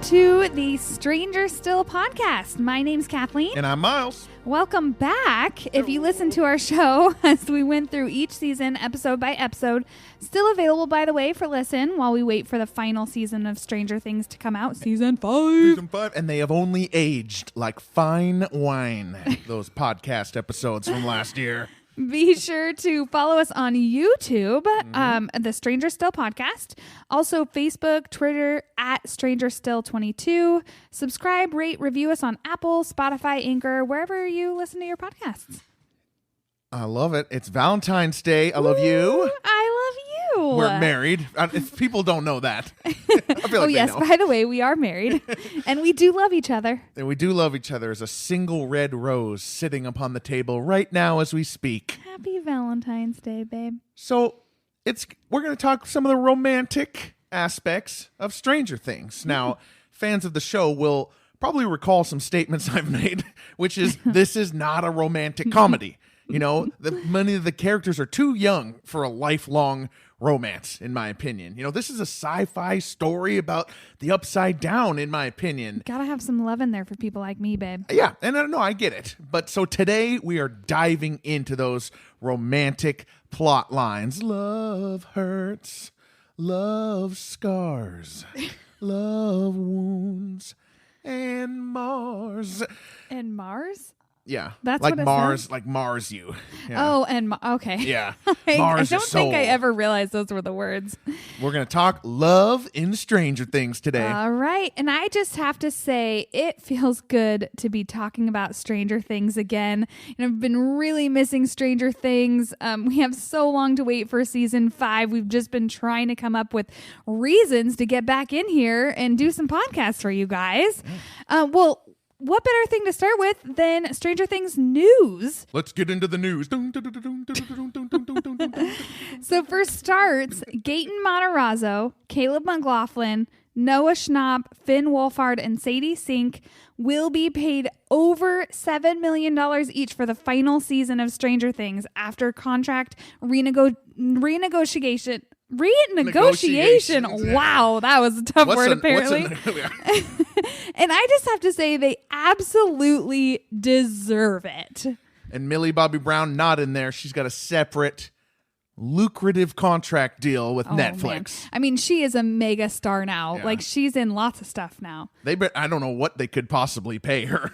to the Stranger Still podcast. My name's Kathleen. And I'm Miles. Welcome back. If you listen to our show as we went through each season, episode by episode, still available, by the way, for listen while we wait for the final season of Stranger Things to come out, season 5. Season 5, and they have only aged like fine wine, those podcast episodes from last year. Be sure to follow us on YouTube, the Stranger Still podcast. Also, Facebook, Twitter, at Stranger Still 22. Subscribe, rate, review us on Apple, Spotify, Anchor, wherever you listen to your podcasts. I love it. It's Valentine's Day. I love you. I love you. We're married. If people don't know that. I feel like yes, they know. by the way, we are married. And we do love each other. And we do love each other. There's a single red rose sitting upon the table right now as we speak. Happy Valentine's Day, babe. So we're going to talk some of the romantic aspects of Stranger Things. Now, fans of the show will probably recall some statements I've made, which is this is not a romantic comedy. You know, many of the characters are too young for a lifelong romance, in my opinion. You know, this is a sci-fi story about the upside down, in my opinion. Gotta have some love in there for people like me, babe. Yeah, and I know, I get it. But so today we are diving into those romantic plot lines. Love hurts, love scars, love wounds, and Mars. And Mars? Yeah, That's like what it Mars, says? like Mars you. Yeah. Oh, and okay. Yeah, I Mars don't your soul. think I ever realized those were the words. We're going to talk love in Stranger Things today. All right. And I just have to say, it feels good to be talking about Stranger Things again. And I've been really missing Stranger Things. We have so long to wait for season 5. We've just been trying to come up with reasons to get back in here and do some podcasts for you guys. Well, what better thing to start with than Stranger Things news? Let's get into the news. So for starts, Gaten Matarazzo, Caleb McLaughlin, Noah Schnapp, Finn Wolfhard, and Sadie Sink will be paid over $7 million each for the final season of Stranger Things after contract renegotiation. Wow, that was a tough word, apparently. And I just have to say, they absolutely deserve it. And Millie Bobby Brown not in there. She's got a separate lucrative contract deal with Netflix. Man. I mean, she is a mega star now. Yeah. Like, she's in lots of stuff now. I don't know what they could possibly pay her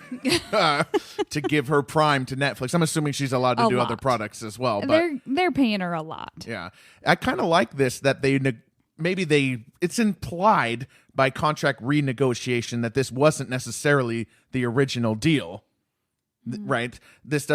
to give her Prime to Netflix. I'm assuming she's allowed to do other products as well. But they're paying her a lot. Yeah. I kind of like this, that it's implied by contract renegotiation that this wasn't necessarily the original deal, right? This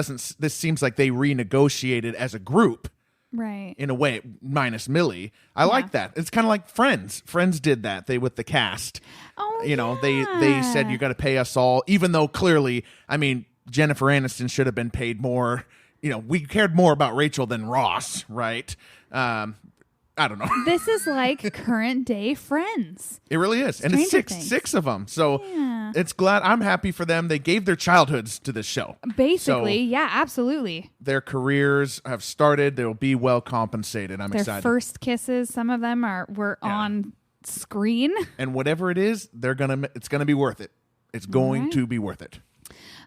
seems like they renegotiated as a group. Right. In a way, minus Millie. I like that. It's kind of like Friends. Friends did that. With the cast. Oh, they said you got to pay us all, even though clearly, I mean, Jennifer Aniston should have been paid more. You know, we cared more about Rachel than Ross, right? I don't know. This is like current day Friends. It really is. And Stranger it's Things. six of them. So Yeah. it's glad. I'm happy for them. They gave their childhoods to this show. Basically, So yeah, absolutely. their careers have started. They'll be well compensated. I'm Their excited. first kisses, some of them were on screen. And whatever it is, it's gonna be worth it. It's going to be worth it.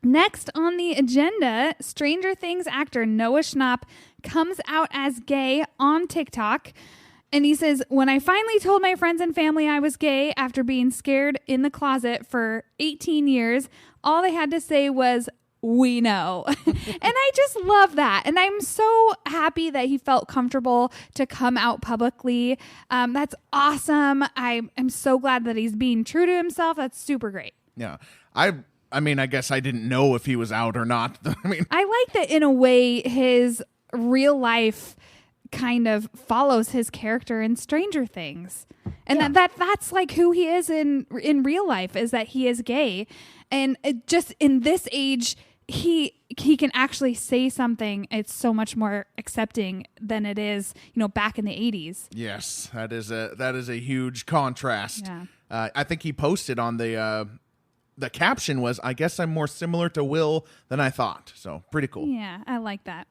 Next on the agenda, Stranger Things actor Noah Schnapp comes out as gay on TikTok. And he says, when I finally told my friends and family I was gay after being scared in the closet for 18 years, all they had to say was, we know. And I just love that. And I'm so happy that he felt comfortable to come out publicly. That's awesome. I'm so glad that he's being true to himself. That's super great. Yeah. I mean, I guess I didn't know if he was out or not. I like that in a way his real life kind of follows his character in Stranger Things. And that's like who he is in real life, is that he is gay. And just in this age, he can actually say something. It's so much more accepting than it is, back in the 80s. Yes, that is a huge contrast. Yeah. I think he posted on the caption was, I guess I'm more similar to Will than I thought. So pretty cool. Yeah, I like that.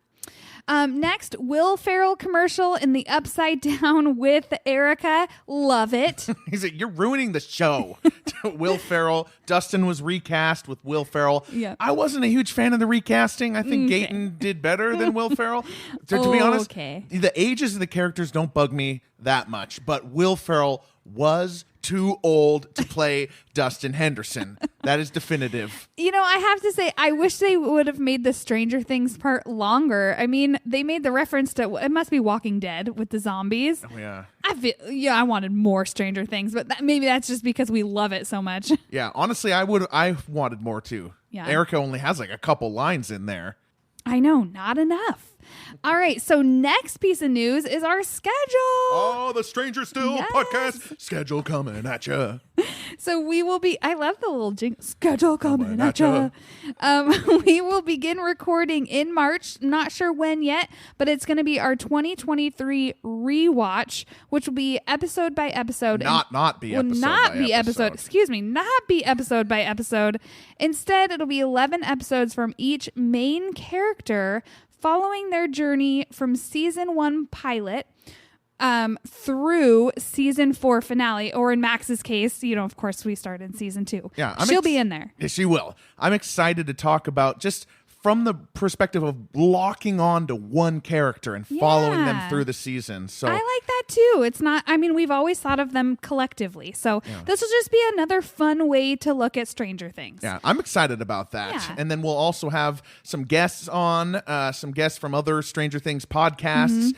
Next, Will Ferrell commercial in the Upside Down with Erica. Love it. He's like, you're ruining the show. Will Ferrell. Dustin was recast with Will Ferrell. Yeah. I wasn't a huge fan of the recasting. I think Gaten did better than Will Ferrell. To be honest, the ages of the characters don't bug me that much, but Will Ferrell was too old to play Dustin Henderson. That is definitive. You know, I have to say, I wish they would have made the Stranger Things part longer. I mean, they made the reference to, it must be Walking Dead with the zombies. Oh, yeah. I wanted more Stranger Things, but maybe that's just because we love it so much. Yeah, honestly, I wanted more too. Yeah. Erica only has like a couple lines in there. I know, not enough. All right, so next piece of news is our schedule. Oh, the Stranger Still podcast schedule coming at ya. So we will be, I love the little schedule coming at ya. We will begin recording in March. Not sure when yet, but it's going to be our 2023 rewatch, which will be episode by episode. Not be episode by episode. Instead, it'll be 11 episodes from each main character, following their journey from season 1 pilot through season 4 finale, or in Max's case, you know, of course, we start in season 2. Yeah, she'll be in there. Yeah, she will. I'm excited to talk about just from the perspective of locking on to one character and following them through the season. So I like that too. It's not, I mean, we've always thought of them collectively. So this will just be another fun way to look at Stranger Things. Yeah, I'm excited about that. Yeah. And then we'll also have some guests on, some guests from other Stranger Things podcasts.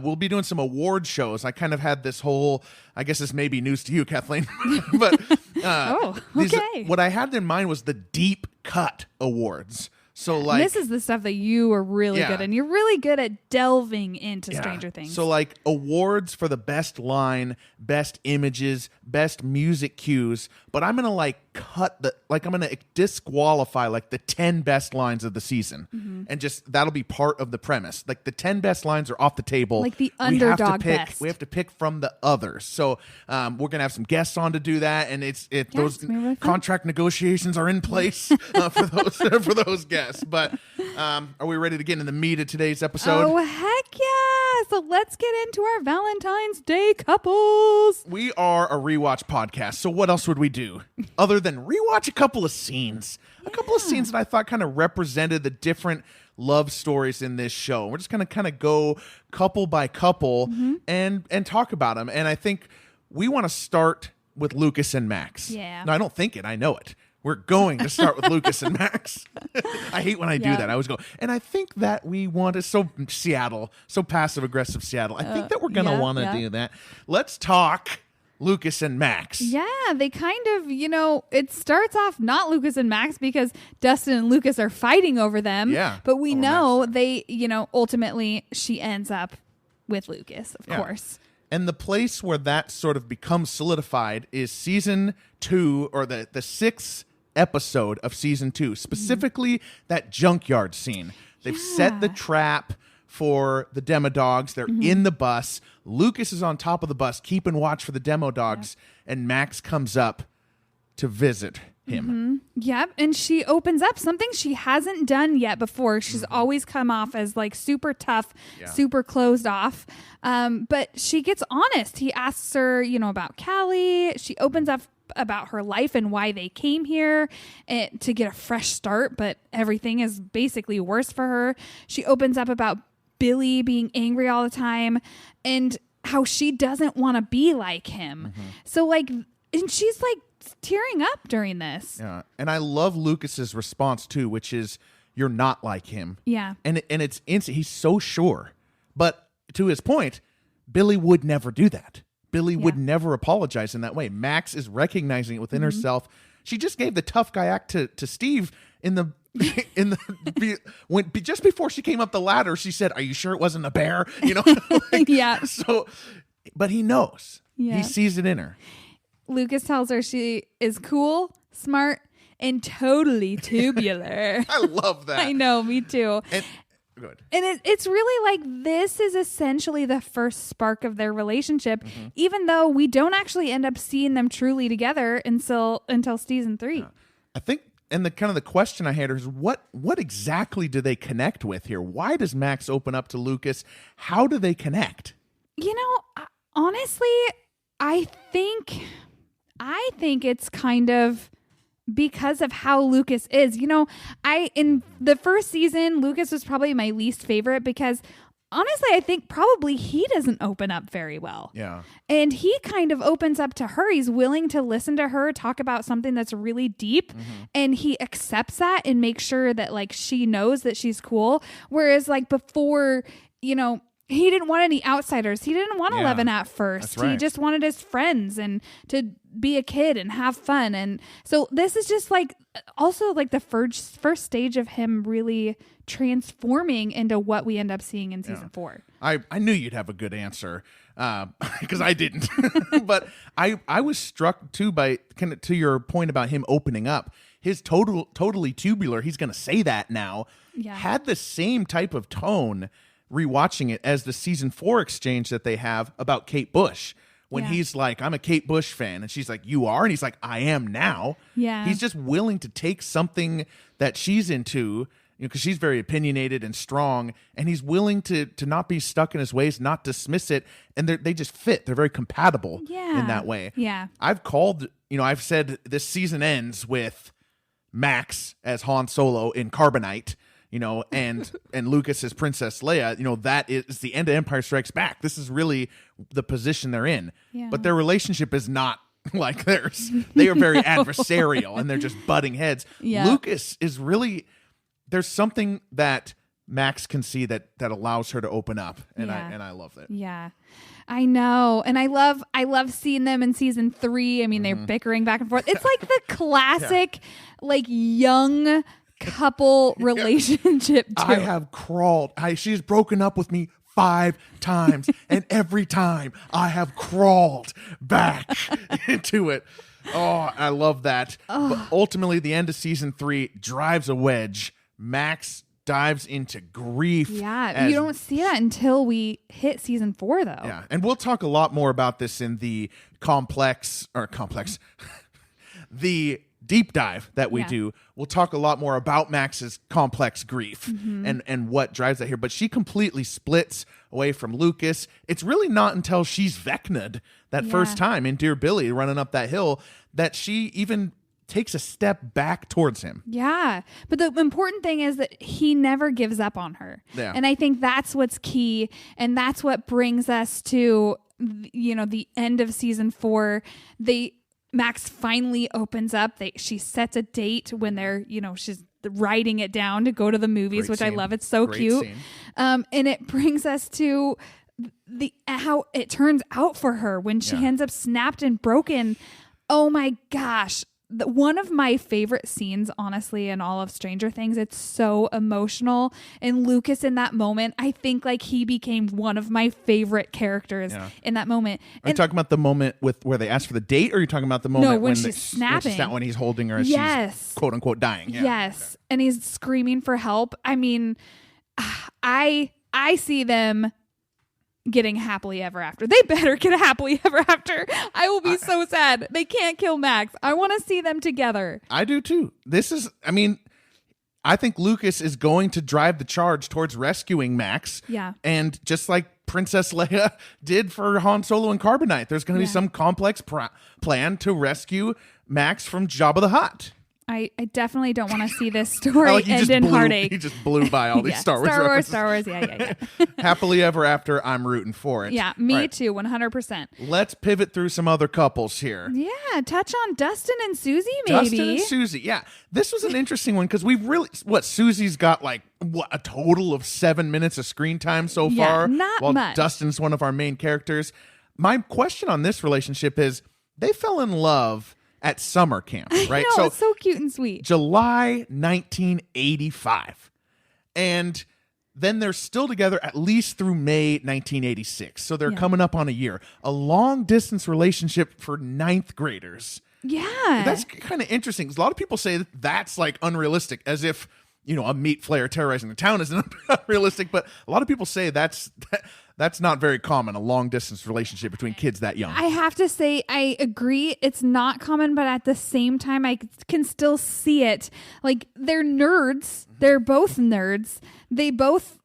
We'll be doing some award shows. I kind of had this whole, I guess this may be news to you, Kathleen, but what I had in mind was the deep cut awards. So like, this is the stuff that you are really good at. And you're really good at delving into Stranger Things. So like awards for the best line, best images, best music cues, but I'm going to like I'm going to disqualify like the 10 best lines of the season. And just, that'll be part of the premise. Like the 10 best lines are off the table. Like the underdog best. We have to pick from the others. So we're going to have some guests on to do that. And those contract negotiations are in place for those guests. But are we ready to get into the meat of today's episode? Oh, heck yeah. So let's get into our Valentine's Day couples. We are a rewatch podcast. So what else would we do other than rewatch a couple of scenes? A couple of scenes that I thought kind of represented the different love stories in this show. We're just going to kind of go couple by couple and talk about them. And I think we want to start with Lucas and Max. Yeah. No, I don't think it. I know it. We're going to start with Lucas and Max. I hate when I do that. I always go. And I think that we want to, so Seattle, so passive-aggressive Seattle. I think that we're going to want to do that. Let's talk Lucas and Max. Yeah, they kind of, it starts off not Lucas and Max because Dustin and Lucas are fighting over them. Yeah. But we know they, ultimately she ends up with Lucas, of course. And the place where that sort of becomes solidified is season 2, or the 6th episode of season 2, specifically that junkyard scene. They've set the trap for the demo dogs. They're in the bus. Lucas is on top of the bus keeping watch for the demo dogs, and Max comes up to visit him. Yep. And she opens up something she hasn't done yet before. She's always come off as like super tough, super closed off. But she gets honest. He asks her, about Callie. She opens up about her life and why they came here to get a fresh start, but everything is basically worse for her. She opens up about Billy being angry all the time and how she doesn't want to be like him. So and she's like tearing up during this. Yeah. And I love Lucas's response too, which is, you're not like him. Yeah. And it's instant. He's so sure. But to his point, Billy would never do that. Billy would never apologize in that way. Max is recognizing it within herself. She just gave the tough guy act to Steve just before she came up the ladder. She said, "Are you sure it wasn't a bear?" Yeah. So, but he knows. Yeah. He sees it in her. Lucas tells her she is cool, smart, and totally tubular. I love that. I know, me too. Good. And it's really like this is essentially the first spark of their relationship, even though we don't actually end up seeing them truly together until season 3. I think the kind of the question I had is what exactly do they connect with here? Why does Max open up to Lucas? How do they connect? Honestly, I think it's kind of because of how Lucas is. In the first season, Lucas was probably my least favorite because honestly, I think probably he doesn't open up very well. Yeah. And he kind of opens up to her. He's willing to listen to her talk about something that's really deep. Mm-hmm. And he accepts that and makes sure that like she knows that she's cool. Whereas like before, he didn't want any outsiders. He didn't want 11 at first. Right. He just wanted his friends and to be a kid and have fun. And so this is just like also like the first stage of him really transforming into what we end up seeing in season 4. I knew you'd have a good answer because I didn't. But I was struck too by kind of to your point about him opening up. His totally tubular, he's going to say that now, had the same type of tone rewatching it as the season 4 exchange that they have about Kate Bush. When he's like, I'm a Kate Bush fan. And she's like, you are? And he's like, I am now. Yeah. He's just willing to take something that she's into, because she's very opinionated and strong. And he's willing to not be stuck in his ways, not dismiss it. And they just fit. They're very compatible in that way. Yeah. I've said this season ends with Max as Han Solo in Carbonite. And Lucas is Princess Leia, that is the end of Empire Strikes Back. This is really the position they're in. Yeah. But their relationship is not like theirs. They are very adversarial and they're just butting heads. Yeah. Lucas is really, there's something that Max can see that allows her to open up. And I love that. Yeah. I know. And I love seeing them in season 3. I mean, they're bickering back and forth. It's like the classic, like young couple relationship too. I have crawled. She's broken up with me 5 times, and every time I have crawled back into it. Oh, I love that. But ultimately, the end of season 3 drives a wedge. Max dives into grief. Yeah, you don't see that until we hit season 4, though. Yeah, and we'll talk a lot more about this in the the deep dive that we do. We'll talk a lot more about Max's complex grief and what drives that here. But she completely splits away from Lucas. It's really not until she's Vecna'd that first time in Dear Billy running up that hill that she even takes a step back towards him. Yeah. But the important thing is that he never gives up on her. Yeah. And I think that's what's key. And that's what brings us to, the end of season 4. Max finally opens up. She sets a date when they're, she's writing it down to go to the movies, which I love. It's so cute. And it brings us to how it turns out for her when she ends up snapped and broken. Oh my gosh. One of my favorite scenes, honestly, in all of Stranger Things. It's so emotional. And Lucas in that moment, I think like he became one of my favorite characters in that moment. Are you talking about the moment where they asked for the date, or are you talking about the moment when she's snapping? When he's holding her as she's quote unquote dying. Yeah. Yes. Okay. And he's screaming for help. I mean, I see them getting happily ever after. They better get a happily ever after. I will be so sad. They can't kill Max. I want to see them together. I do too. I think Lucas is going to drive the charge towards rescuing Max. Yeah. And just like Princess Leia did for Han Solo and Carbonite, there's going to be some complex plan to rescue Max from Jabba the Hutt. I definitely don't want to see this story end in heartache. He just blew by all these Star Wars references. Star Wars, yeah. Happily ever after, I'm rooting for it. Yeah, me too, 100%. Let's pivot through some other couples here. Yeah, touch on Dustin and Suzie, maybe. Dustin and Suzie, yeah. This was an interesting one because we've really, Susie's got a total of 7 minutes of screen time so far. Not much. Dustin's one of our main characters. My question on this relationship is, they fell in love at summer camp, right? I know, it's so cute and sweet. July 1985. And then they're still together at least through May 1986. So they're coming up on a year. A long distance relationship for 9th graders. Yeah. That's kind of interesting. A lot of people say that's like unrealistic, as if a meat flare terrorizing the town is unrealistic, but a lot of people say that's not very common, a long distance relationship between kids that young. I have to say, I agree. It's not common, but at the same time, I can still see it. Like, they're nerds. They're both nerds. They both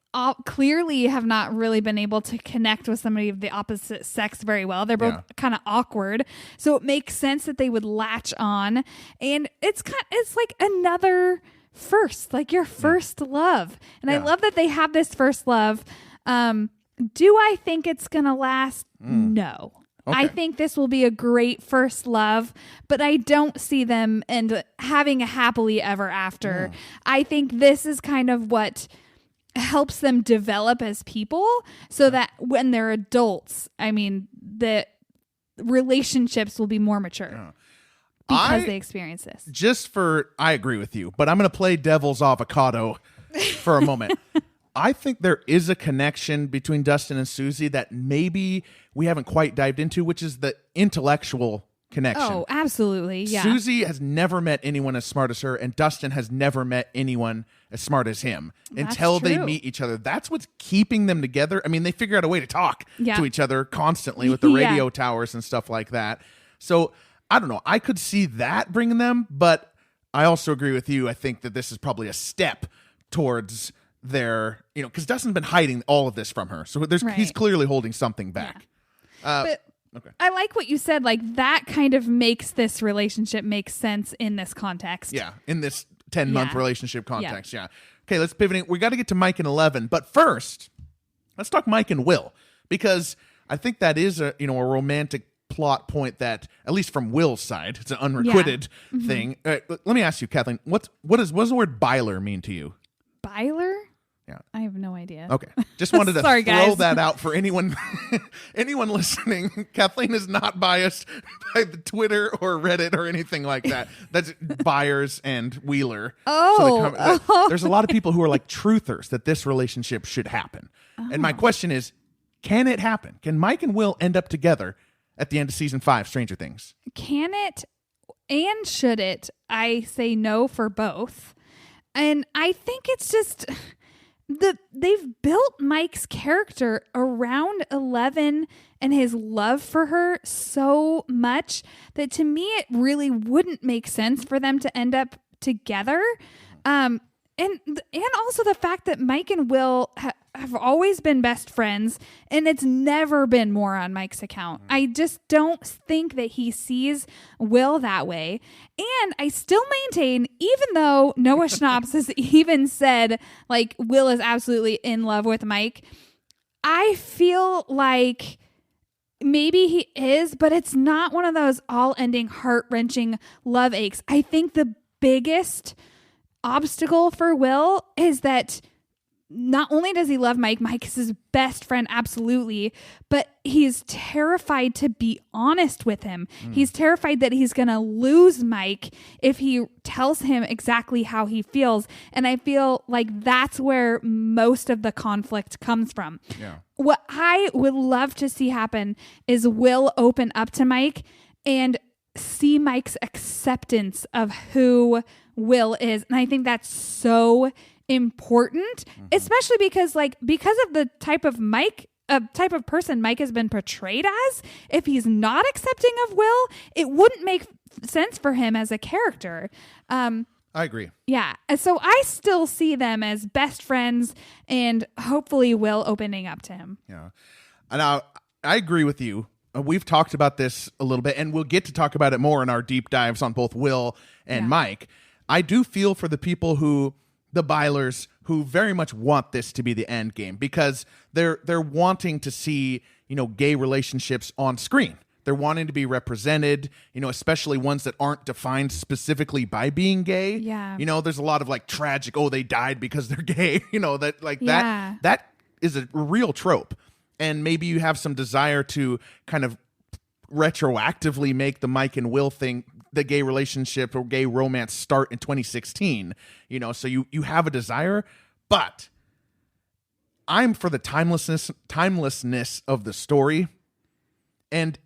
clearly have not really been able to connect with somebody of the opposite sex very well. They're both kind of awkward. So it makes sense that they would latch on. And it's like another first, like your first love. And I love that they have this first love. Do I think it's going to last? No. Okay. I think this will be a great first love, but I don't see them having a happily ever after. I think this is kind of what helps them develop as people so that when they're adults, the relationships will be more mature because they experience this. I agree with you, but I'm going to play devil's avocado for a moment. I think there is a connection between Dustin and Suzie that maybe we haven't quite dived into, which is the intellectual connection. Oh, absolutely. Yeah. Suzie has never met anyone as smart as her, and Dustin has never met anyone as smart as him until they meet each other. That's what's keeping them together. I mean, they figure out a way to talk to each other constantly with the radio towers and stuff like that. So I don't know. I could see that bringing them, but I also agree with you. I think that this is probably a step towards their, because Dustin's been hiding all of this from her. So he's clearly holding something back. But I like what you said. Like, that kind of makes this relationship make sense in this context. Yeah, in this 10-month relationship context. Yeah. Okay, let's pivot. We got to get to Mike and 11. But first, let's talk Mike and Will, because I think that is a romantic plot point that, at least from Will's side, it's an unrequited thing. Let me ask you, Kathleen, what does the word byler mean to you? Byler? Yeah. I have no idea. Okay. Just wanted to throw that out for anyone listening. Kathleen is not biased by the Twitter or Reddit or anything like that. That's Byers and Wheeler. There's a lot of people who are like truthers that this relationship should happen. And my question is, can it happen? Can Mike and Will end up together at the end of season 5, Stranger Things? Can it and should it? I say no for both. And I think it's just they've built Mike's character around 11 and his love for her so much that to me it really wouldn't make sense for them to end up together. And also the fact that Mike and Will have always been best friends, and it's never been more on Mike's account. I just don't think that he sees Will that way. And I still maintain, even though Noah Schnapps has even said, like, Will is absolutely in love with Mike, I feel like maybe he is, but it's not one of those all-ending, heart-wrenching love aches. I think the biggest obstacle for Will is that not only does he love Mike, Mike is his best friend, absolutely, but he's terrified to be honest with him. He's terrified that he's going to lose Mike if he tells him exactly how he feels. And I feel like that's where most of the conflict comes from. Yeah. What I would love to see happen is Will open up to Mike and see Mike's acceptance of who Will is. And I think that's so important, especially because of the type of person Mike has been portrayed as. If he's not accepting of Will, it wouldn't make sense for him as a character. I agree. Yeah. So I still see them as best friends, and hopefully Will opening up to him. Yeah. And I agree with you. We've talked about this a little bit, and we'll get to talk about it more in our deep dives on both Will and Mike. I do feel for the people the Bylers, who very much want this to be the end game, because they're wanting to see, gay relationships on screen. They're wanting to be represented, especially ones that aren't defined specifically by being gay. Yeah. There's a lot of tragic, they died because they're gay, that is a real trope. And maybe you have some desire to kind of retroactively make the Mike and Will thing, the gay relationship or gay romance, start in 2016, so you have a desire, but I'm for the timelessness of the story, and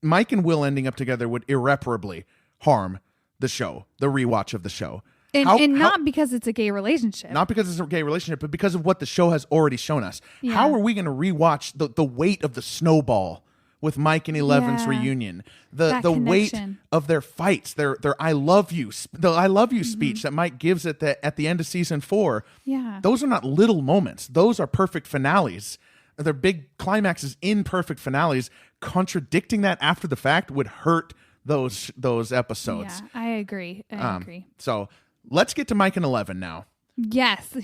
Mike and Will ending up together would irreparably harm the show, the rewatch of the show. And not because it's a gay relationship. Not because it's a gay relationship, but because of what the show has already shown us. Yeah. How are we going to rewatch the weight of the snowball with Mike and Eleven's reunion? The weight of their fights, their I love you, speech that Mike gives at the end of season 4. Yeah. Those are not little moments. Those are perfect finales. They're big climaxes in perfect finales. Contradicting that after the fact would hurt those episodes. Yeah, I agree. I agree. So let's get to Mike and 11 now. Yes,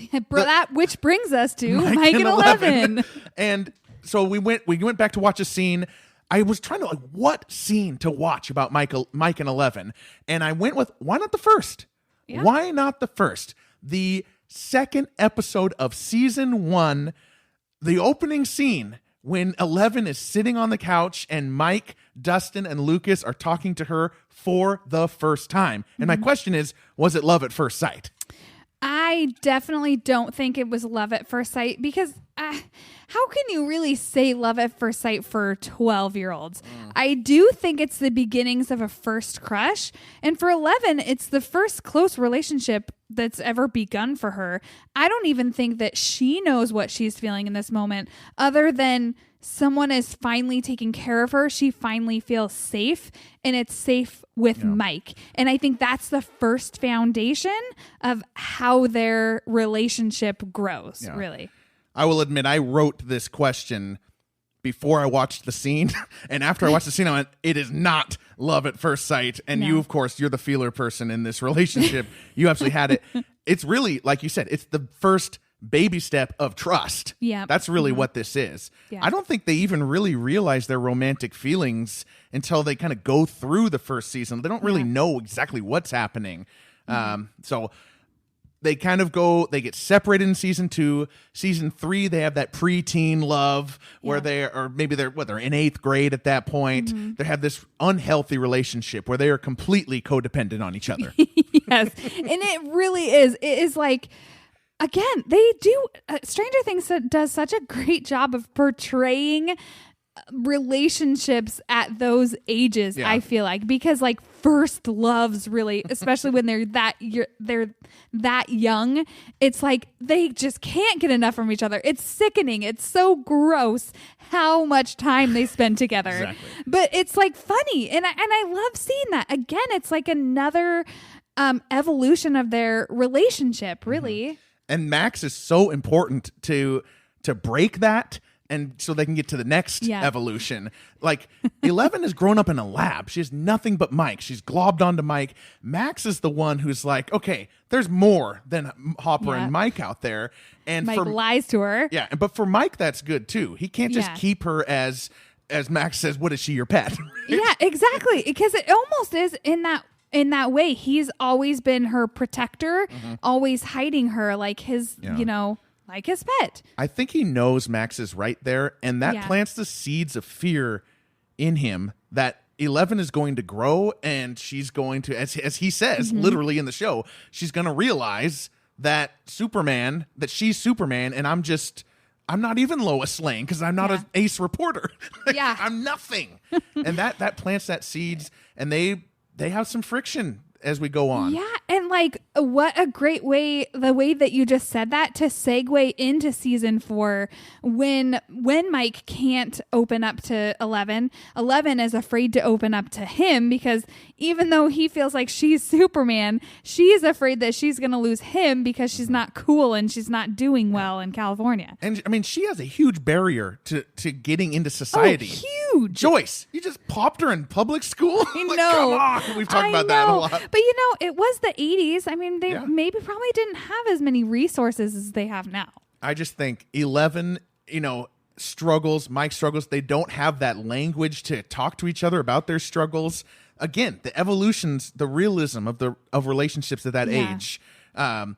which brings us to Mike and 11. And so we went back to watch a scene. I was trying to what scene to watch about Mike and 11, and I went with why not the first? Yeah. Why not the first? The second episode of season 1, the opening scene when 11 is sitting on the couch and Mike, Dustin, and Lucas are talking to her for the first time. And my question is, was it love at first sight? I definitely don't think it was love at first sight because how can you really say love at first sight for 12-year-olds? I do think it's the beginnings of a first crush. And for 11, it's the first close relationship that's ever begun for her. I don't even think that she knows what she's feeling in this moment other than someone is finally taking care of her. She finally feels safe, and it's safe with Mike. And I think that's the first foundation of how their relationship grows, really. I will admit I wrote this question before I watched the scene. And after I watched the scene, I went, it is not love at first sight. And you, of course, you're the feeler person in this relationship. You absolutely had it. It's really, like you said, it's the first baby step of trust. Yeah. That's really what this is. Yeah. I don't think they even really realize their romantic feelings until they kind of go through the first season. They don't really know exactly what's happening. So they kind of they get separated in season 2. Season 3, they have that preteen love where they're in 8th grade at that point. They have this unhealthy relationship where they are completely codependent on each other. Yes. And it really is. It is like, again, they do, Stranger Things does such a great job of portraying relationships at those ages. I feel like, because like first loves really, especially when they're that young, it's like they just can't get enough from each other. It's sickening. It's so gross how much time they spend together. Exactly. But it's like funny, and I love seeing that. Again, it's like another evolution of their relationship, really. And Max is so important to break that, and so they can get to the next evolution. Like 11 has grown up in a lab. She has nothing but Mike. She's globbed onto Mike. Max is the one who's like, okay, there's more than Hopper and Mike out there. And Mike lies to her. Yeah, but for Mike, that's good too. He can't just keep her as Max says, what is she, your pet? Yeah, exactly. Because it almost is in that way. He's always been her protector, always hiding her like his, like his pet. I think he knows Max is right there, and that plants the seeds of fear in him that 11 is going to grow, and she's going to, as he says, literally in the show, she's going to realize that she's Superman, and I'm not even Lois Lane because I'm not an ace reporter. I'm nothing. And that plants that seeds, and they have some friction as we go on. Yeah, and like what a great way, the way that you just said that, to segue into season 4 when Mike can't open up to 11 is afraid to open up to him because even though he feels like she's Superman, she is afraid that she's going to lose him because she's not cool and she's not doing well in California. And I mean, she has a huge barrier to getting into society. Oh, huge. Joyce, you just popped her in public school? I Like, know. come on. We've talked about that a lot. But it was the 80s. I mean, they maybe probably didn't have as many resources as they have now. I just think 11, struggles, Mike struggles. They don't have that language to talk to each other about their struggles. Again, the evolutions, the realism of relationships at that age, and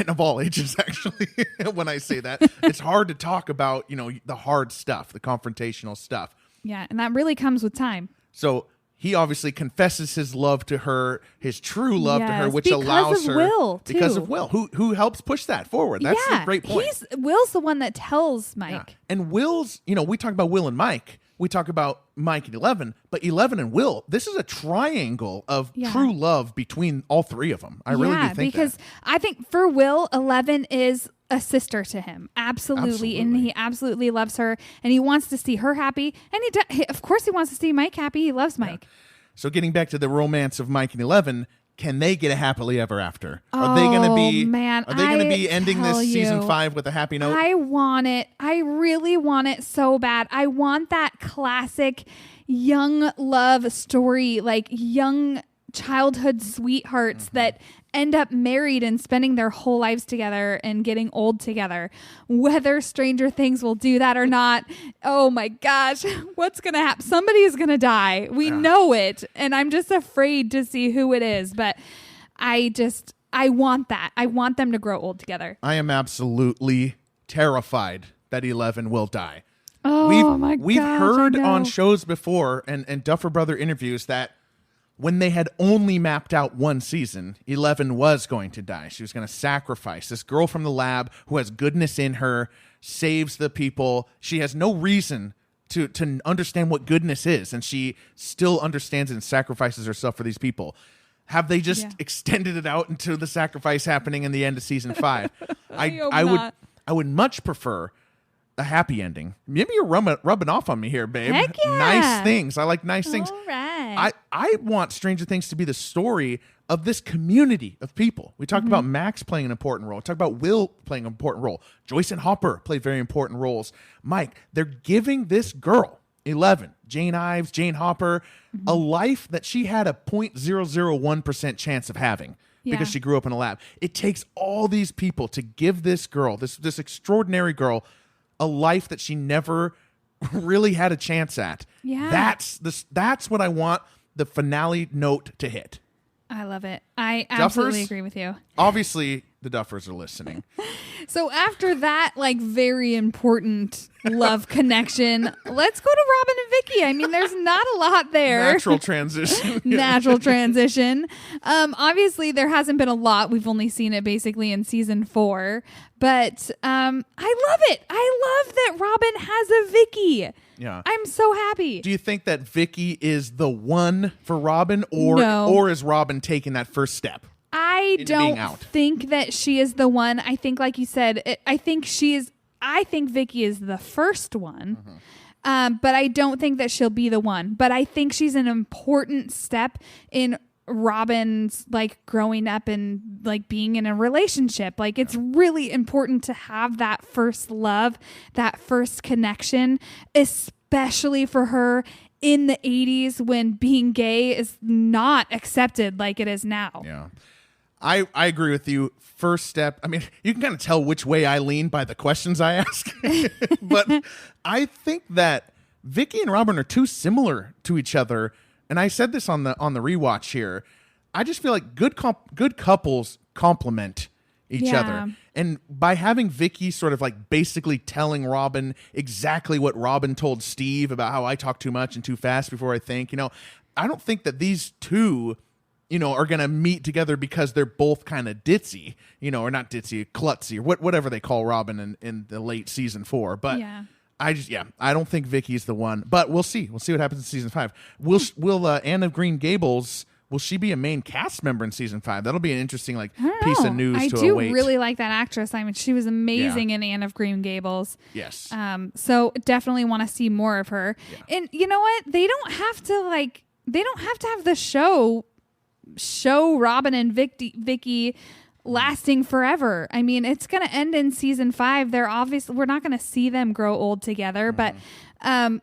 of all ages, actually, when I say that, it's hard to talk about, the hard stuff, the confrontational stuff. Yeah, and that really comes with time. So he obviously confesses his love to her, his true love to her, which because allows of her Will, too. Because of Will, who helps push that forward. That's a great point. Will's the one that tells Mike. Yeah. And Will's, we talk about Will and Mike. we talk about Mike and 11, but 11 and Will, this is a triangle of true love between all three of them. I really do think because that. I think for Will, 11 is a sister to him. Absolutely. And he absolutely loves her, and he wants to see her happy. And of course he wants to see Mike happy. He loves Mike. Yeah. So getting back to the romance of Mike and 11, can they get a happily ever after? Are they going to be? Man, are they going to be ending this season 5 with a happy note? I want it. I really want it so bad. I want that classic young love story, like young childhood sweethearts that end up married and spending their whole lives together and getting old together. Whether Stranger Things will do that or not, oh my gosh, what's going to happen? Somebody is going to die. We know it. And I'm just afraid to see who it is. But I want that. I want them to grow old together. I am absolutely terrified that 11 will die. Oh We've heard on shows before and Duffer Brother interviews that when they had only mapped out one season, 11 was going to die. She was going to sacrifice this girl from the lab who has goodness in her, saves the people. She has no reason to understand what goodness is, and she still understands it and sacrifices herself for these people. Have they just extended it out into the sacrifice happening in the end of season 5? I would much prefer a happy ending. Maybe you're rubbing off on me here, babe. Heck yeah. Nice things. I like nice things. All right. I want Stranger Things to be the story of this community of people. We talked about Max playing an important role. We talked about Will playing an important role. Joyce and Hopper played very important roles. Mike, they're giving this girl, 11, Jane Ives, Jane Hopper, a life that she had a 0.001% chance of having because she grew up in a lab. It takes all these people to give this girl, this extraordinary girl, a life that she never really had a chance at. Yeah. That's what I want the finale note to hit. I love it. I absolutely Duffers, agree with you. Obviously, the Duffers are listening. So after that, like, very important love connection, let's go to Robin and Vickie. I mean, there's not a lot there. Natural transition. Natural transition. Obviously, there hasn't been a lot. We've only seen it basically in season 4. But I love it. I love that Robin has a Vickie. Yeah. I'm so happy. Do you think that Vickie is the one for Robin, or is Robin taking that first step? I don't think that she is the one. I think, like you said, I think Vickie is the first one. But I don't think that she'll be the one. But I think she's an important step in Robin's, like, growing up and, like, being in a relationship. Like, it's really important to have that first love, that first connection, especially for her in the 80s when being gay is not accepted like it is now. Yeah. I agree with you. First step, I mean, you can kind of tell which way I lean by the questions I ask. But I think that Vickie and Robin are too similar to each other. And I said this on the rewatch here. I just feel like good couples complement each other. And by having Vickie sort of like basically telling Robin exactly what Robin told Steve about how I talk too much and too fast before I think, I don't think that these two, are going to meet together because they're both kind of ditzy, or not ditzy, klutzy, or whatever they call Robin in the late season 4. But I don't think Vickie's the one, but we'll see. We'll see what happens in season 5. Will Anne of Green Gables, will she be a main cast member in season 5? That'll be an interesting piece of news to await. I do really like that actress. I mean, she was amazing in Anne of Green Gables. Yes. So definitely want to see more of her. Yeah. And you know what? They don't have to have the show Robin and Vickie lasting forever. I mean, it's going to end in season 5. We're not going to see them grow old together, but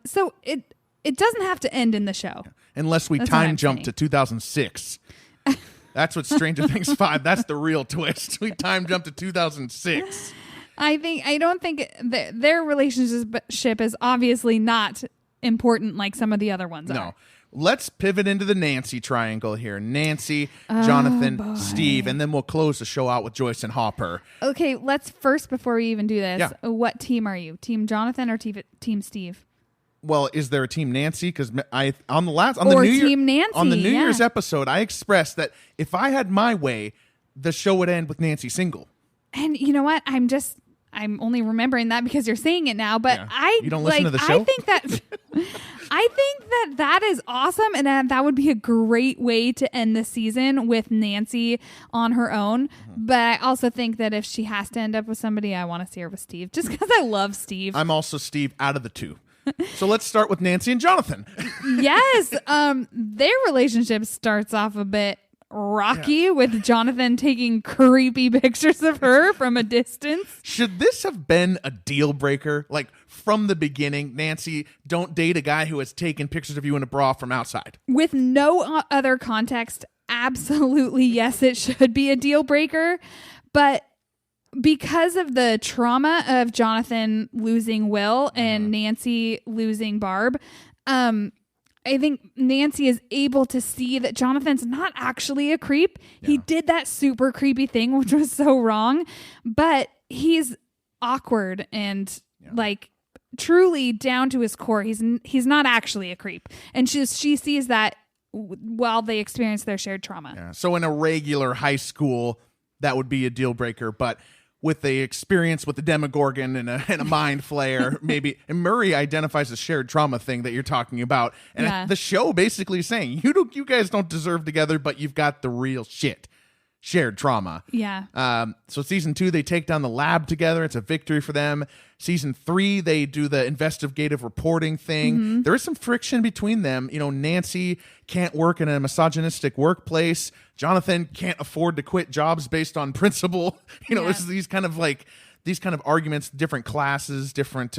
so it doesn't have to end in the show. Unless we time jump to 2006. That's what Stranger Things 5, that's the real twist. We time jump to 2006. I don't think their relationship is obviously not important like some of the other ones are. No. Let's pivot into the Nancy triangle here. Nancy, Jonathan, Steve, and then we'll close the show out with Joyce and Hopper. Okay, let's first, before we even do this, what team are you? Team Jonathan or Team Steve? Well, is there a Team Nancy? Because on Team Nancy, on the New Year's episode, I expressed that if I had my way, the show would end with Nancy single. And you know what? I'm only remembering that because you're saying it now, but You don't listen to the show? I think that is awesome, and that would be a great way to end the season with Nancy on her own. But I also think that if she has to end up with somebody, I want to see her with Steve, just because I love Steve. I'm also Steve out of the two. So let's start with Nancy and Jonathan. Yes, their relationship starts off a bit rocky with Jonathan taking creepy pictures of her from a distance. Should this have been a deal breaker? Like from the beginning, Nancy, don't date a guy who has taken pictures of you in a bra from outside. With no other context, absolutely yes, it should be a deal breaker. But because of the trauma of Jonathan losing Will and Nancy losing Barb, I think Nancy is able to see that Jonathan's not actually a creep. Yeah. He did that super creepy thing, which was so wrong, but he's awkward and like truly down to his core. He's not actually a creep. And she sees that while they experience their shared trauma. Yeah. So in a regular high school, that would be a deal breaker, but with the experience with the Demogorgon and a mind flayer, maybe. And Murray identifies the shared trauma thing that you're talking about. And the show basically is saying, you guys don't deserve together, but you've got the real shit. Shared trauma. Yeah. So season 2, they take down the lab together. It's a victory for them. Season 3, they do the investigative reporting thing. There is some friction between them. Nancy can't work in a misogynistic workplace. Jonathan can't afford to quit jobs based on principle. It's these kind of arguments, different classes, different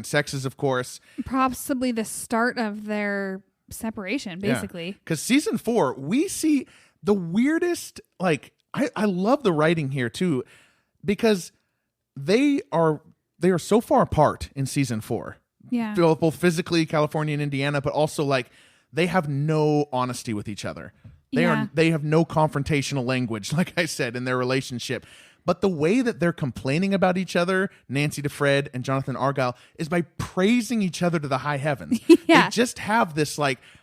sexes, of course. Possibly the start of their separation, basically. Because season 4, we see the weirdest, I love the writing here too, because they are so far apart in season 4. Yeah. Both physically, California and Indiana, but also they have no honesty with each other. They have no confrontational language, like I said, in their relationship. But the way that they're complaining about each other, Nancy to Fred and Jonathan Argyle, is by praising each other to the high heavens. They just have this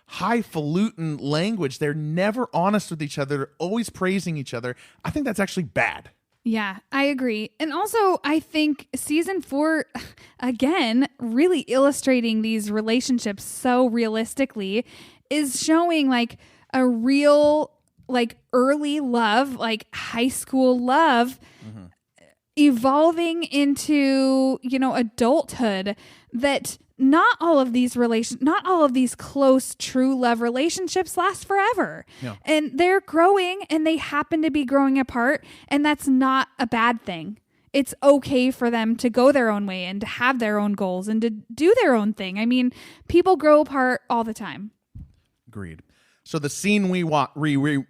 highfalutin language. They're never honest with each other. They're always praising each other. I think that's actually bad. Yeah, I agree. And also, I think season 4, again, really illustrating these relationships so realistically, is showing a real early love, high school love, evolving into, adulthood, that not all of these close, true love relationships last forever. Yeah. And they're growing, and they happen to be growing apart, and that's not a bad thing. It's okay for them to go their own way and to have their own goals and to do their own thing. I mean, people grow apart all the time. Agreed. So the scene we rewatched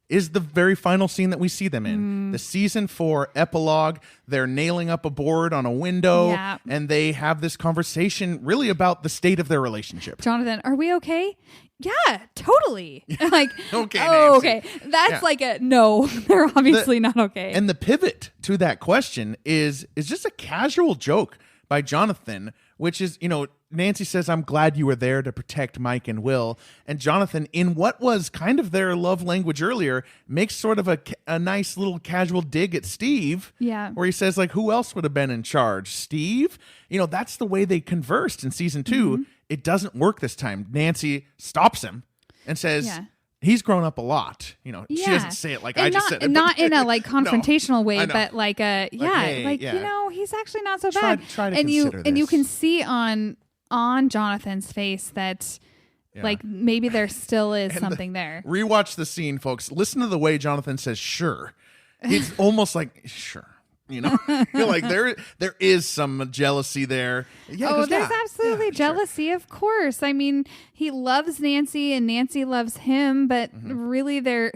is the very final scene that we see them in. The season 4 epilogue. They're nailing up a board on a window, and they have this conversation really about the state of their relationship. Jonathan, are we okay? Yeah, totally. Okay, oh, okay. That's a no. They're obviously not okay. And the pivot to that question is just a casual joke by Jonathan, which is, Nancy says, "I'm glad you were there to protect Mike and Will." And Jonathan, in what was kind of their love language earlier, makes sort of a nice little casual dig at Steve. Yeah. Where he says, who else would have been in charge? Steve? That's the way they conversed in season 2. It doesn't work this time. Nancy stops him and says, he's grown up a lot. She doesn't say it like I just said it. Not in a confrontational way, but hey, he's actually not so bad. Try to and consider you can see on Jonathan's face that maybe there still is something there. Rewatch the scene, folks. Listen to the way Jonathan says sure. It's almost like sure. There is some jealousy there. There's absolutely jealousy, of course. I mean, he loves Nancy and Nancy loves him, but really they're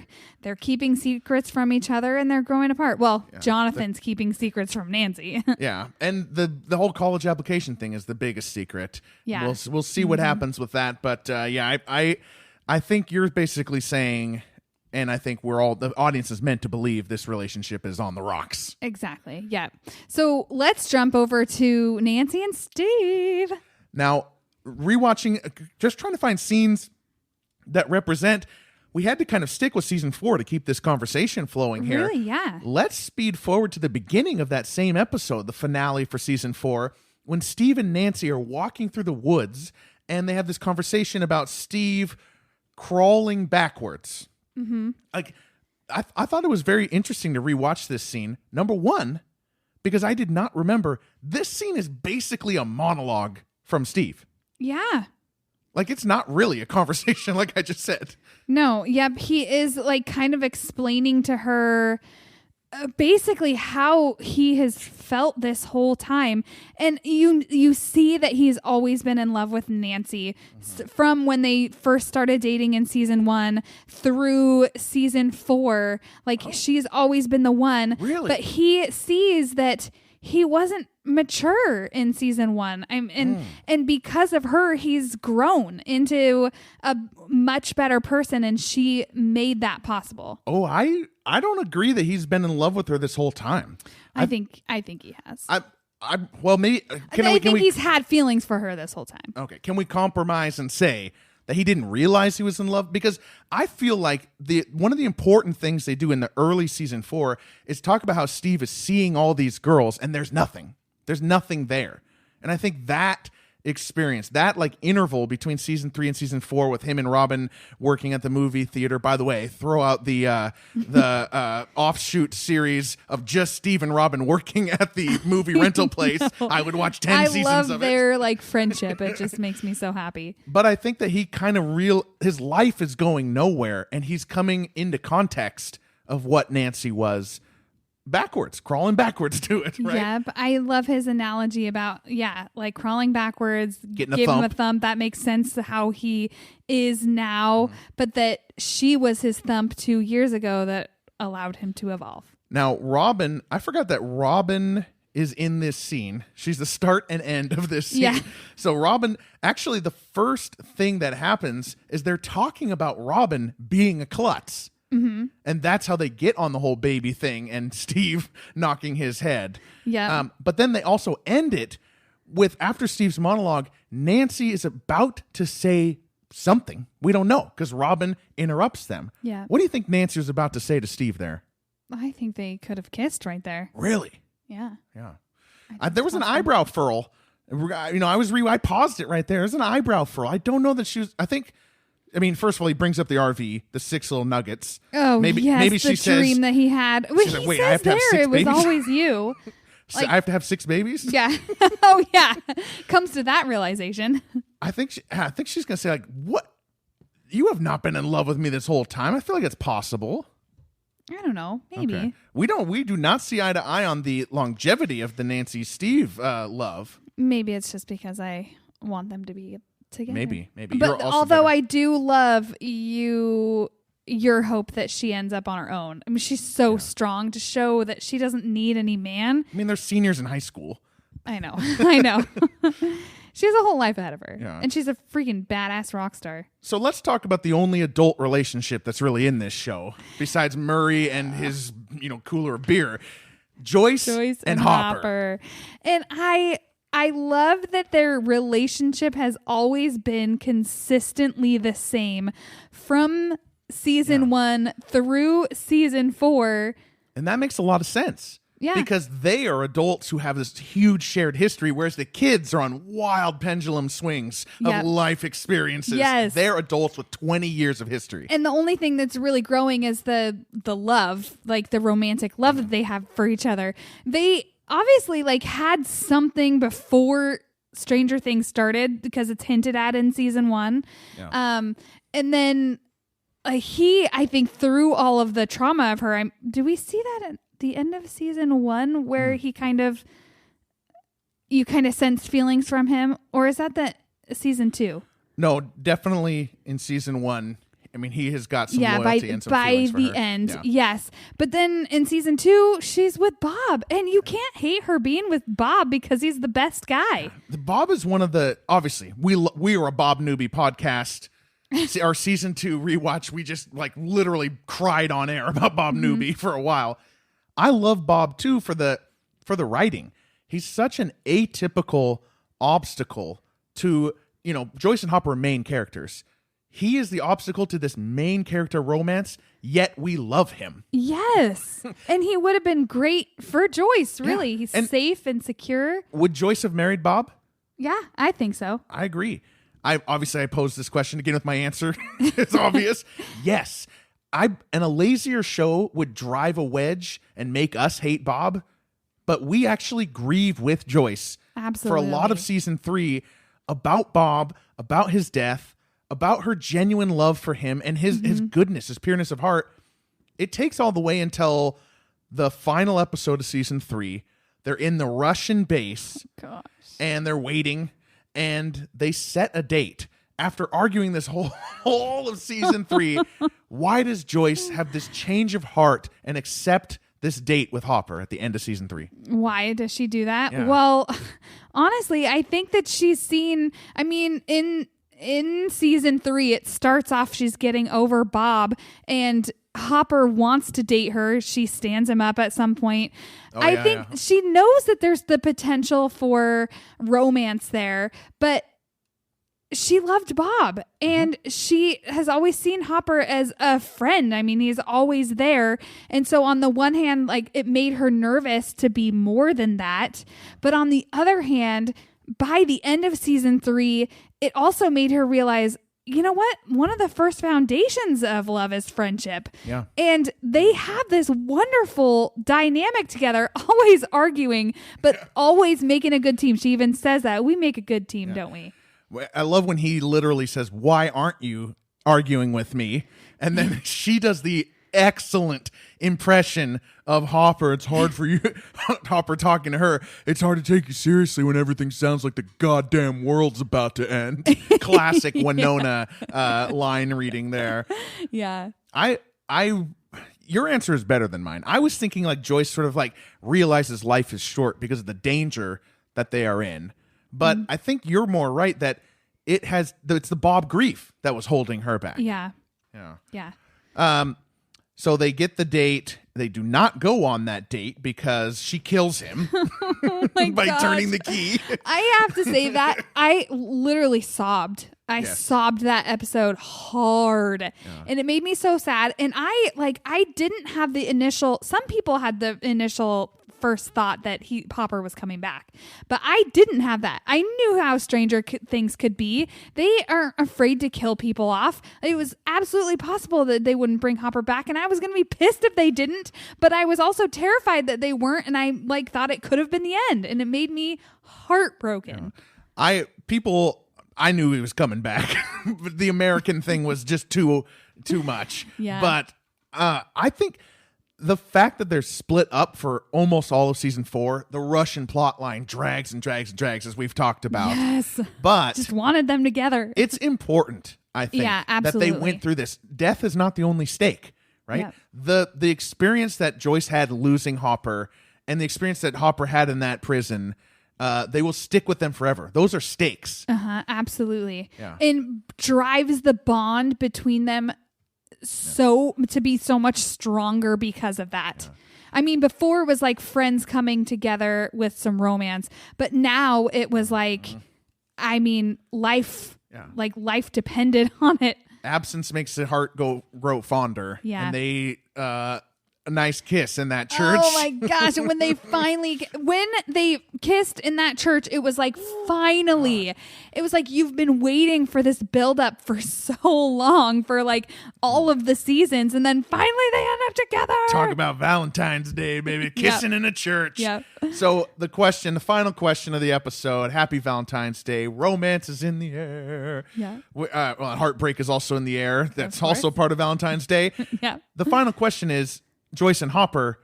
keeping secrets from each other and they're growing apart. Well, Jonathan's keeping secrets from Nancy. Yeah, and the whole college application thing is the biggest secret. Yeah, we'll see what happens with that. But I think you're basically saying. And I think the audience is meant to believe this relationship is on the rocks. Exactly. Yeah. So let's jump over to Nancy and Steve. Now, rewatching, just trying to find scenes that represent we had to kind of stick with season 4 to keep this conversation flowing here. Really? Yeah. Let's speed forward to the beginning of that same episode, the finale for season 4, when Steve and Nancy are walking through the woods and they have this conversation about Steve crawling backwards. Mm-hmm. Like, I thought it was very interesting to rewatch this scene. Number one, because I did not remember, this scene is basically a monologue from Steve. Yeah. Like, it's not really a conversation, like I just said. No, yep. He is like kind of explaining to her basically how he has felt this whole time. And you see that he's always been in love with Nancy from when they first started dating in season 1 through season 4. Like, she's always been the one. Really? But he sees that he wasn't mature in season 1. And because of her, he's grown into a much better person, and she made that possible. Oh, I don't agree that he's been in love with her this whole time. I think he has. Well, maybe I think he's had feelings for her this whole time. Okay, can we compromise and say that he didn't realize he was in love? Because I feel like one of the important things they do in the early season 4 is talk about how Steve is seeing all these girls and there's nothing. There's nothing there. And I think that experience, that like interval between season 3 and season 4 with him and Robin working at the movie theater. By the way, throw out the offshoot series of just Steve and Robin working at the movie rental place. I would watch 10 seasons of it. I love their like friendship. It just makes me so happy. But I think that he kind of his life is going nowhere, and he's coming into context of what Nancy was backwards, crawling backwards to it, right? Yep. I love his analogy about, like crawling backwards, give him a thump. That makes sense to how he is now, but that she was his thump 2 years ago that allowed him to evolve. Now, Robin, I forgot that Robin is in this scene. She's the start and end of this scene. Yeah. So Robin, actually the first thing that happens is they're talking about Robin being a klutz. Mm-hmm. And that's how they get on the whole baby thing and Steve knocking his head. Yeah. But then they also end it with, after Steve's monologue, Nancy is about to say something. We don't know because Robin interrupts them. Yeah. What do you think Nancy was about to say to Steve there? I think they could have kissed right there. Really? Yeah. Yeah. There was an eyebrow furl. I paused it right there. There's an eyebrow furl. I don't know that she was, first of all, he brings up the RV, the 6 little nuggets. Oh, maybe she says, dream that he had. She's like, wait, I have to have 6 it was babies? always you. So I have to have 6 babies? Yeah. Oh, yeah. Comes to that realization. I think she's going to say, like, what? You have not been in love with me this whole time. I feel like it's possible. I don't know. Maybe. Okay. We do not see eye to eye on the longevity of the Nancy Steve love. Maybe it's just because I want them to be together. Maybe. But although I do love your hope that she ends up on her own. I mean, she's so strong to show that she doesn't need any man. I mean, they're seniors in high school. I know. She has a whole life ahead of her. Yeah. And she's a freaking badass rock star. So let's talk about the only adult relationship that's really in this show, besides Murray and his, cooler of beer. Joyce and Hopper. And I love that their relationship has always been consistently the same from season 1 through season 4. And that makes a lot of sense. Yeah. Because they are adults who have this huge shared history, whereas the kids are on wild pendulum swings of life experiences. Yes. They're adults with 20 years of history. And the only thing that's really growing is the love, like the romantic love that they have for each other. They obviously had something before Stranger Things started because it's hinted at in season 1. Yeah. And then I think through all of the trauma of her, do we see that at the end of season 1 where you kind of sensed feelings from him? Or is that season 2? No, definitely in season 1. I mean, he has got some loyalty and some feelings for her. By the end, yes. But then in season 2, she's with Bob. And you can't hate her being with Bob because he's the best guy. Bob is one of the, obviously, we are a Bob newbie podcast. Our season 2 rewatch, we just literally cried on air about Bob Newby for a while. I love Bob too for the writing. He's such an atypical obstacle to, Joyce and Hopper are main characters. he is the obstacle to this main character romance, yet we love him. Yes. And he would have been great for Joyce, really. Yeah. He's safe and secure. Would Joyce have married Bob? Yeah, I think so. I agree. I posed this question again with my answer. It's obvious. Yes. And a lazier show would drive a wedge and make us hate Bob, but we actually grieve with Joyce. Absolutely. For a lot of season 3 about Bob, about his death, about her genuine love for him and his goodness, his pureness of heart. It takes all the way until the final episode of season 3. They're in the Russian base and they're waiting and they set a date. After arguing this whole of season 3, why does Joyce have this change of heart and accept this date with Hopper at the end of season 3? Why does she do that? Yeah. Well, honestly, I think that she's seen, I mean, in season 3, it starts off she's getting over Bob and Hopper wants to date her. She stands him up at some point. I think she knows that there's the potential for romance there, but she loved Bob and she has always seen Hopper as a friend. I mean, he's always there. And so on the one hand, like, it made her nervous to be more than that. But on the other hand, by the end of season 3, it also made her realize, you know what? One of the first foundations of love is friendship. Yeah. And they have this wonderful dynamic together, always arguing, but always making a good team. She even says that. We make a good team, don't we? I love when he literally says, "Why aren't you arguing with me?" And then she does the excellent impression of Hopper. It's hard for you, Hopper talking to her. It's hard to take you seriously when everything sounds like the goddamn world's about to end. Classic Winona line reading there. Yeah. Your answer is better than mine. I was thinking like Joyce sort of like realizes life is short because of the danger that they are in. But I think you're more right that it's the Bob grief that was holding her back. Yeah. Yeah. So they get the date. They do not go on that date because she kills him by turning the key. I have to say that I literally sobbed. I sobbed that episode hard and it made me so sad. And I didn't have the initial, some people had the initial first thought that Hopper was coming back, but I didn't have that. I knew how Stranger Things could be. They aren't afraid to kill people off. It was absolutely possible that they wouldn't bring Hopper back, and I was going to be pissed if they didn't, but I was also terrified that they weren't, and I thought it could have been the end, and it made me heartbroken. I knew he was coming back. But the American thing was just too much. Yeah. But I think the fact that they're split up for almost all of season 4, the Russian plot line drags and drags and drags, as we've talked about. Yes. But just wanted them together. It's important, I think, that they went through this. Death is not the only stake, right? Yep. The experience that Joyce had losing Hopper and the experience that Hopper had in that prison, they will stick with them forever. Those are stakes. Absolutely. Yeah. And drives the bond between them to be so much stronger because of that. Yeah. I mean, before it was like friends coming together with some romance, but now it was like, I mean, life depended on it. Absence makes the heart grow fonder. Yeah. And they, a nice kiss in that church. Oh my gosh. And when they kissed in that church, it was like, finally, it was like, you've been waiting for this buildup for so long, for like all of the seasons. And then finally they end up together. Talk about Valentine's Day, baby. Kissing in a church. Yep. So the final question of the episode, happy Valentine's Day. Romance is in the air. Yeah. Heartbreak is also in the air. That's also part of Valentine's Day. Yeah. The final question is, Joyce and Hopper,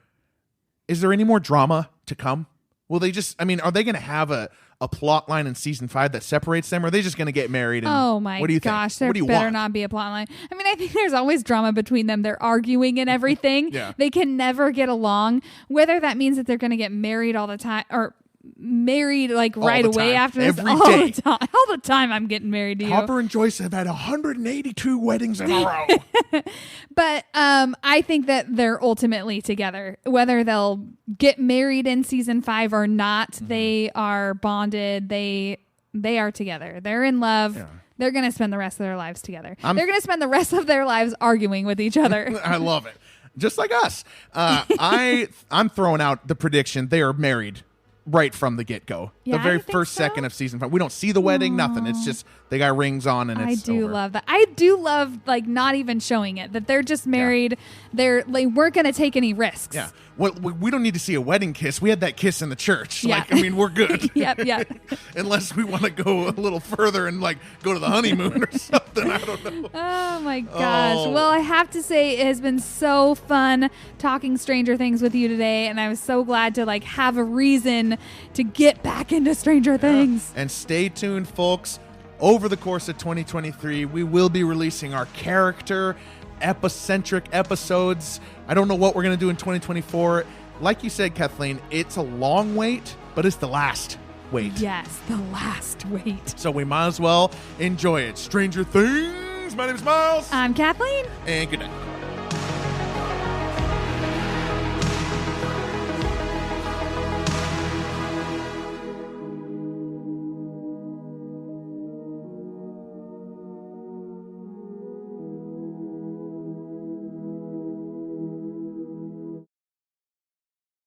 is there any more drama to come? Will they are they going to have a plot line in season 5 that separates them? Or are they just going to get married? And oh my what do you gosh, think? there better not be a plot line. I mean, I think there's always drama between them. They're arguing and everything. Yeah. They can never get along. Whether that means that they're going to get married all the time or married like all right away after this. Every day. All the time I'm getting married to you. Hopper and Joyce have had 182 weddings in a row. But I think that they're ultimately together. Whether they'll get married in season 5 or not, they are bonded. They are together. They're in love. Yeah. they're going to spend the rest of their lives together. They're going to spend the rest of their lives arguing with each other. I love it. Just like us. I'm throwing out the prediction. They are married right from the get-go. Yeah, the very I think first so. second of season 5. We don't see the wedding, nothing. It's just they got rings on and it's over. love that. I do love like not even showing it, that they're just married. They weren't going to take any risks. Yeah. Well, we don't need to see a wedding kiss. We had that kiss in the church. Yeah. Like, I mean, we're good. Yep. Unless we want to go a little further and like go to the honeymoon or something. I don't know. Oh my gosh. Oh. Well, I have to say it has been so fun talking Stranger Things with you today, and I was so glad to like have a reason to get back into Stranger Things. And stay tuned, folks. Over the course of 2023, we will be releasing our character epicentric episodes. I don't know what we're going to do in 2024. Like you said, Kathleen, it's a long wait, but it's the last wait. Yes, the last wait. So we might as well enjoy it. Stranger Things. My name's Miles. I'm Kathleen. And good night.